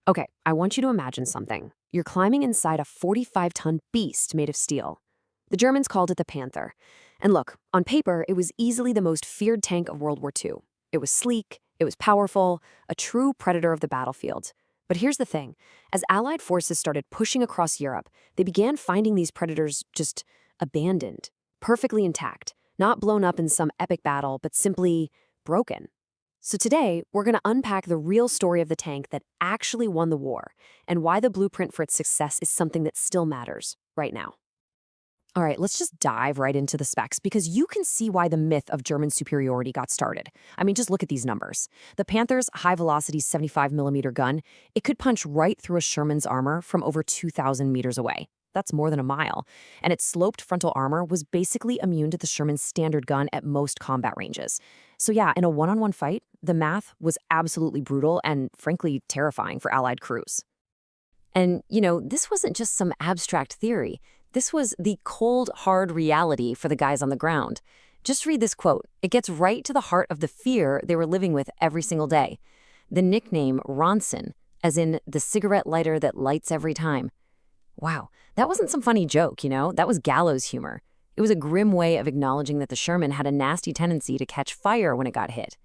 Okay, I want you to imagine something. You're climbing inside a 45-ton beast made of steel. The Germans called it the Panther. And look, on paper, it was easily the most feared tank of World War II. It was sleek, it was powerful, a true predator of the battlefield. But here's the thing. As Allied forces started pushing across Europe, they began finding these predators just abandoned, perfectly intact, not blown up in some epic battle, but simply broken. So today, we're going to unpack the real story of the tank that actually won the war and why the blueprint for its success is something that still matters right now. All right, let's just dive right into the specs because you can see why the myth of German superiority got started. I mean, just look at these numbers. The Panther's high-velocity 75mm gun, it could punch right through a Sherman's armor from over 2,000 meters away. That's more than a mile. And its sloped frontal armor was basically immune to the Sherman's standard gun at most combat ranges. So yeah, in a one-on-one fight, the math was absolutely brutal and, frankly, terrifying for Allied crews. And, this wasn't just some abstract theory. This was the cold, hard reality for the guys on the ground. Just read this quote. It gets right to the heart of the fear they were living with every single day. The nickname Ronson, as in the cigarette lighter that lights every time. Wow, that wasn't some funny joke, That was gallows humor. It was a grim way of acknowledging that the Sherman had a nasty tendency to catch fire when it got hit.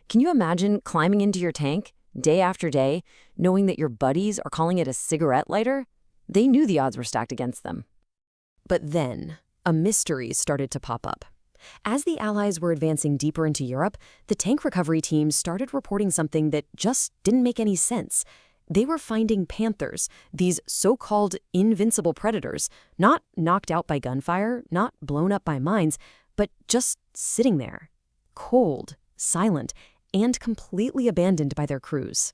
Can you imagine climbing into your tank, day after day, knowing that your buddies are calling it a cigarette lighter? They knew the odds were stacked against them. But then, a mystery started to pop up. As the Allies were advancing deeper into Europe, the tank recovery teams started reporting something that just didn't make any sense. They were finding Panthers, these so-called invincible predators, not knocked out by gunfire, not blown up by mines, but just sitting there, cold, silent, and completely abandoned by their crews.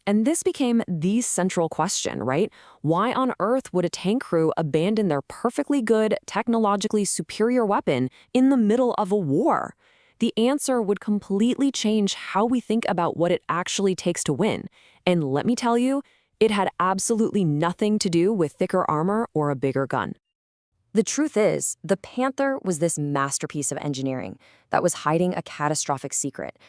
And this became the central question, right? Why on earth would a tank crew abandon their perfectly good, technologically superior weapon in the middle of a war? The answer would completely change how we think about what it actually takes to win. And let me tell you, it had absolutely nothing to do with thicker armor or a bigger gun. The truth is, the Panther was this masterpiece of engineering that was hiding a catastrophic secret.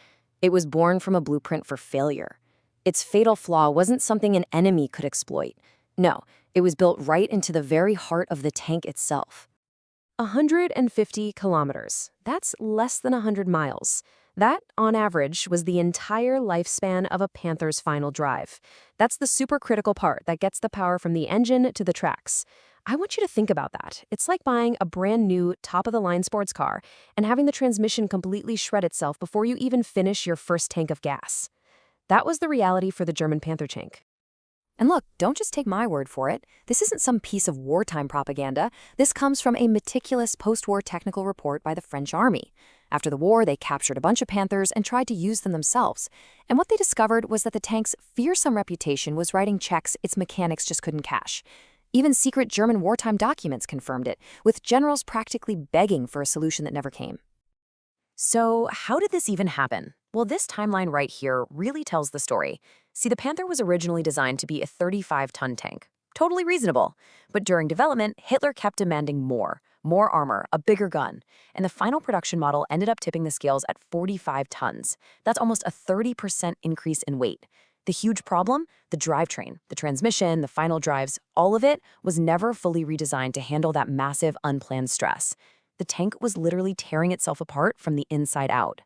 It was born from a blueprint for failure. Its fatal flaw wasn't something an enemy could exploit. No, it was built right into the very heart of the tank itself. 150 kilometers. That's less than 100 miles. That, on average, was the entire lifespan of a Panther's final drive. That's the supercritical part that gets the power from the engine to the tracks. I want you to think about that. It's like buying a brand new, top-of-the-line sports car and having the transmission completely shred itself before you even finish your first tank of gas. That was the reality for the German Panther tank. And look, don't just take my word for it. This isn't some piece of wartime propaganda. This comes from a meticulous post-war technical report by the French army. After the war, they captured a bunch of Panthers and tried to use them themselves. And what they discovered was that the tank's fearsome reputation was writing checks its mechanics just couldn't cash. Even secret German wartime documents confirmed it, with generals practically begging for a solution that never came. So how did this even happen? Well, this timeline right here really tells the story. See, the Panther was originally designed to be a 35-ton tank. Totally reasonable. But during development, Hitler kept demanding more armor, a bigger gun. And the final production model ended up tipping the scales at 45 tons. That's almost a 30% increase in weight. The huge problem? The drivetrain, the transmission, the final drives, all of it was never fully redesigned to handle that massive, unplanned stress. The tank was literally tearing itself apart from the inside out.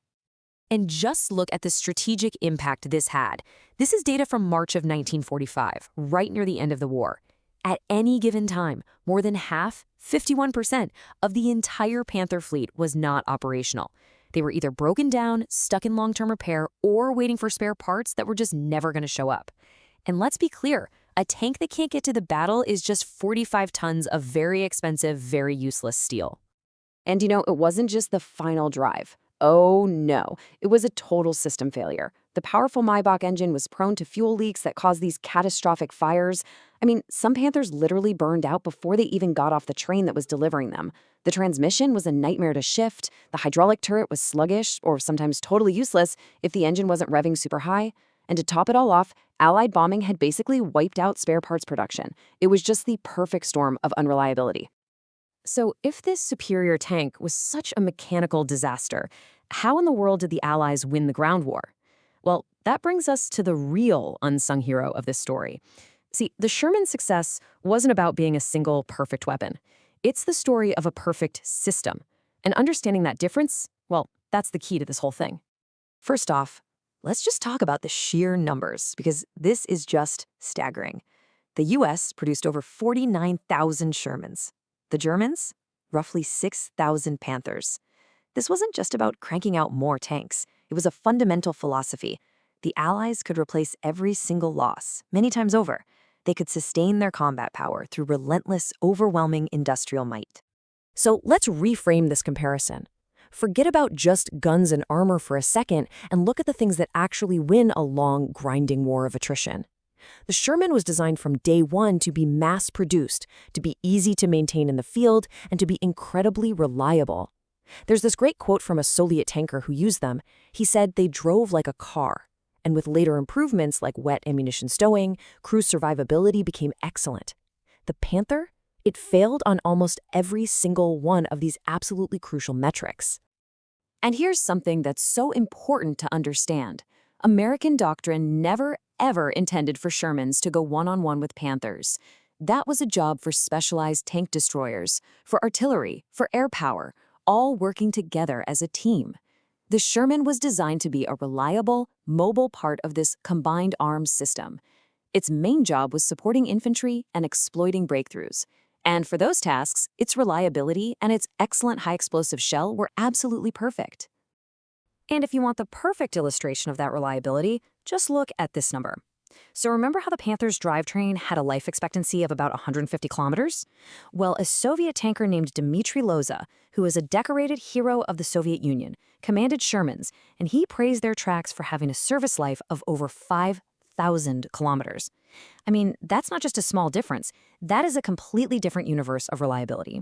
And just look at the strategic impact this had. This is data from March of 1945, right near the end of the war. At any given time, more than half, 51%, of the entire Panther fleet was not operational. They were either broken down, stuck in long-term repair, or waiting for spare parts that were just never going to show up. And let's be clear, a tank that can't get to the battle is just 45 tons of very expensive, very useless steel. And it wasn't just the final drive. Oh no, it was a total system failure. The powerful Maybach engine was prone to fuel leaks that caused these catastrophic fires. I mean, some Panthers literally burned out before they even got off the train that was delivering them. The transmission was a nightmare to shift, the hydraulic turret was sluggish or sometimes totally useless if the engine wasn't revving super high. And to top it all off, Allied bombing had basically wiped out spare parts production. It was just the perfect storm of unreliability. So if this superior tank was such a mechanical disaster, how in the world did the Allies win the ground war? Well, that brings us to the real unsung hero of this story. See, the Sherman's success wasn't about being a single perfect weapon. It's the story of a perfect system. And understanding that difference, well, that's the key to this whole thing. First off, let's just talk about the sheer numbers, because this is just staggering. The US produced over 49,000 Shermans. The Germans, roughly 6,000 Panthers. This wasn't just about cranking out more tanks. It was a fundamental philosophy. The Allies could replace every single loss, many times over. They could sustain their combat power through relentless, overwhelming industrial might. So let's reframe this comparison. Forget about just guns and armor for a second and look at the things that actually win a long, grinding war of attrition. The Sherman was designed from day one to be mass-produced, to be easy to maintain in the field, and to be incredibly reliable. There's this great quote from a Soviet tanker who used them. He said they drove like a car. And with later improvements like wet ammunition stowing, crew survivability became excellent. The Panther? It failed on almost every single one of these absolutely crucial metrics. And here's something that's so important to understand. American doctrine never, ever intended for Shermans to go one-on-one with Panthers. That was a job for specialized tank destroyers, for artillery, for air power, all working together as a team. The Sherman was designed to be a reliable, mobile part of this combined arms system. Its main job was supporting infantry and exploiting breakthroughs. And for those tasks, its reliability and its excellent high-explosive shell were absolutely perfect. And if you want the perfect illustration of that reliability, just look at this number. So remember how the Panther's drivetrain had a life expectancy of about 150 kilometers? Well, a Soviet tanker named Dmitry Loza, who was a decorated hero of the Soviet Union, commanded Shermans, and he praised their tracks for having a service life of over 5,000 kilometers. I mean, that's not just a small difference. That is a completely different universe of reliability.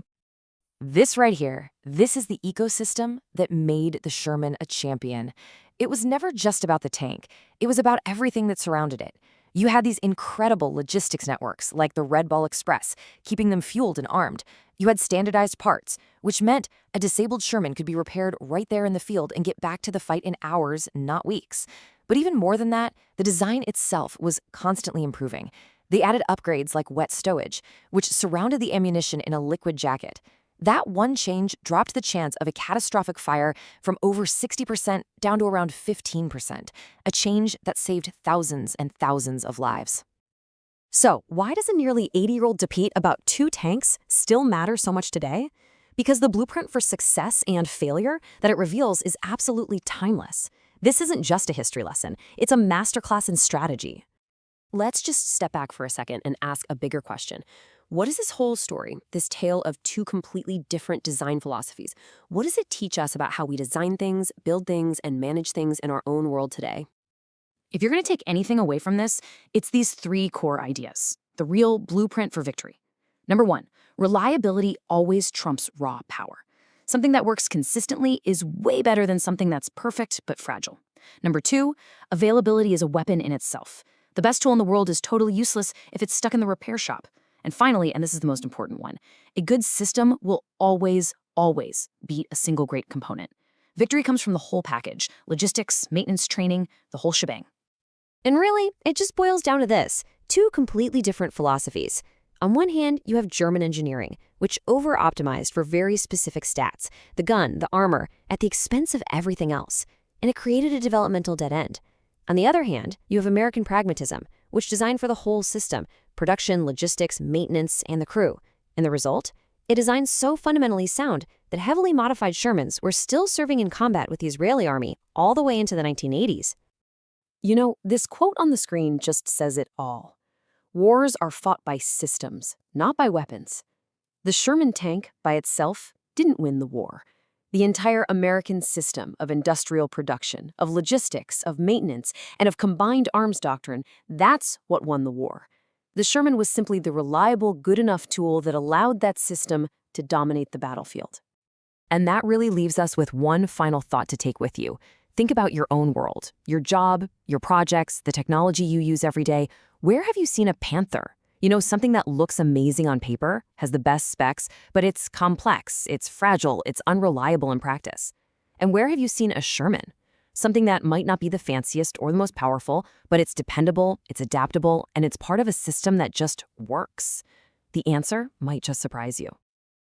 This right here, this is the ecosystem that made the Sherman a champion. It was never just about the tank. It was about everything that surrounded it. You had these incredible logistics networks, like the Red Ball Express, keeping them fueled and armed. You had standardized parts, which meant a disabled Sherman could be repaired right there in the field and get back to the fight in hours, not weeks. But even more than that, the design itself was constantly improving. They added upgrades like wet stowage, which surrounded the ammunition in a liquid jacket. That one change dropped the chance of a catastrophic fire from over 60% down to around 15%, a change that saved thousands and thousands of lives. So, why does a nearly 80-year-old debate about two tanks still matter so much today? Because the blueprint for success and failure that it reveals is absolutely timeless. This isn't just a history lesson, it's a masterclass in strategy. Let's just step back for a second and ask a bigger question. What is this whole story, this tale of two completely different design philosophies? What does it teach us about how we design things, build things, and manage things in our own world today? If you're going to take anything away from this, it's these three core ideas, the real blueprint for victory. Number one, reliability always trumps raw power. Something that works consistently is way better than something that's perfect but fragile. Number two, availability is a weapon in itself. The best tool in the world is totally useless if it's stuck in the repair shop. And finally, and this is the most important one, a good system will always, always beat a single great component. Victory comes from the whole package, logistics, maintenance, training, the whole shebang. And really, it just boils down to this, two completely different philosophies. On one hand, you have German engineering, which over-optimized for very specific stats, the gun, the armor, at the expense of everything else, and it created a developmental dead end. On the other hand, you have American pragmatism, which designed for the whole system, production, logistics, maintenance, and the crew. And the result? It designed so fundamentally sound that heavily modified Shermans were still serving in combat with the Israeli army all the way into the 1980s. You know, this quote on the screen just says it all. Wars are fought by systems, not by weapons. The Sherman tank, by itself, didn't win the war. The entire American system of industrial production, of logistics, of maintenance, and of combined arms doctrine, that's what won the war. The Sherman was simply the reliable, good enough tool that allowed that system to dominate the battlefield. And that really leaves us with one final thought to take with you. Think about your own world, your job, your projects, the technology you use every day. Where have you seen a Panther? You know, something that looks amazing on paper, has the best specs, but it's complex, it's fragile, it's unreliable in practice. And where have you seen a Sherman? Something that might not be the fanciest or the most powerful, but it's dependable, it's adaptable, and it's part of a system that just works. The answer might just surprise you.